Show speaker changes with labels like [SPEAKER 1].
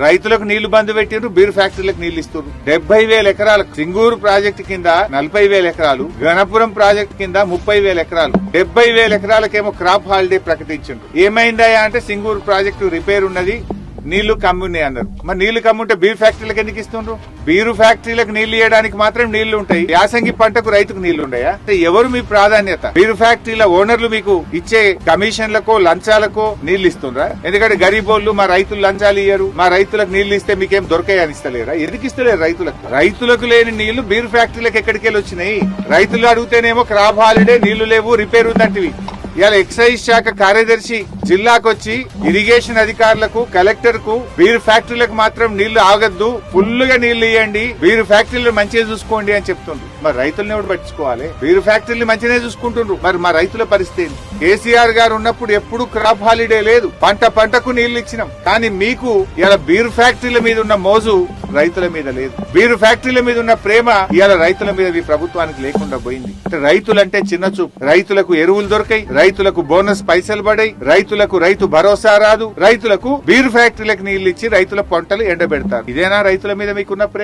[SPEAKER 1] రైతులకు నీళ్లు బంద్ పెట్టిండ్రు, బీర్ ఫ్యాక్టరీలకు నీళ్లు ఇస్తున్నారు. 70,000 ఎకరాలకు సింగూరు ప్రాజెక్టు కింద 40,000 ఎకరాలు, గణపురం ప్రాజెక్టు కింద 30,000 ఎకరాలు, 70,000 ఎకరాలకేమో క్రాప్ హాలిడే ప్రకటించిండ్రు. ఏమైందా అంటే సింగూరు ప్రాజెక్టు రిపేర్ ఉన్నది, నీళ్లు కమ్మున్నాయి అన్నారు. మరి నీళ్లు కమ్ముంటే బీర్ ఫ్యాక్టరీలకు ఎందుకు ఇస్తుండ్రు? బీరు ఫ్యాక్టరీలకు నీళ్లు ఇవ్వడానికి మాత్రం నీళ్లు ఉంటాయి, యాసంగి పంటకు రైతుకు నీళ్లు ఉండయా? ఎవరు మీ ప్రాధాన్యత? బీరు ఫ్యాక్టరీల ఓనర్లు మీకు ఇచ్చే కమిషన్లకో లంచాలకో నీళ్లు ఇస్తుండ్రా? ఎందుకంటే గరీబోళ్లు మా రైతులు లంచాలు ఇయ్యరు, మా రైతులకు నీళ్లు ఇస్తే మీకేం దొరకాయని ఇస్తలేరా? ఎందుకు ఇస్తలేరు రైతులకు? రైతులకు లేని నీళ్లు బీరు ఫ్యాక్టరీలకు ఎక్కడికెళ్ళి వచ్చినాయి? రైతులు అడిగితేనేమో క్రాప్ హాలిడే, నీళ్లు లేవు, రిపేర్ ఉందంటివి. ఇవాళ ఎక్సైజ్ శాఖ కార్యదర్శి జిల్లాకు వచ్చి ఇరిగేషన్ అధికారులకు, కలెక్టర్ కు బీర్ ఫ్యాక్టరీలకు మాత్రం నీళ్లు ఆగద్దు, ఫుల్ గా నీళ్లు ఇవ్వండి, బీర్ ఫ్యాక్టరీలు మంచిగా చూసుకోండి అని చెప్తుండ్రు. మరి రైతులను ఎవరు పట్టించుకోవాలి? బీర్ ఫ్యాక్టరీలు మంచిగానే చూసుకుంటుండ్రు, మరి మా రైతుల పరిస్థితి? కేసీఆర్ గారు ఉన్నప్పుడు ఎప్పుడు క్రాప్ హాలిడే లేదు, పంటకు నీళ్లు ఇచ్చినాం. కానీ మీకు ఇలా బీర్ ఫ్యాక్టరీల మీద ఉన్న మోజు రైతుల మీద లేదు, బీరు ఫ్యాక్టరీల మీద ఉన్న ప్రేమ ఇవాళ రైతుల మీద ఈ ప్రభుత్వానికి లేకుండా పోయింది. రైతులంటే చిన్న చూపు. రైతులకు ఎరువులు దొరకాయి, రైతులకు బోనస్ పైసలు పడాయి, రైతులకు రైతు భరోసా రాదు, రైతులకు బీరు ఫ్యాక్టరీలకు నీళ్లు ఇచ్చి రైతుల పంటలు ఎండబెడతారు. ఇదేనా రైతుల మీద మీకున్న ప్రేమ?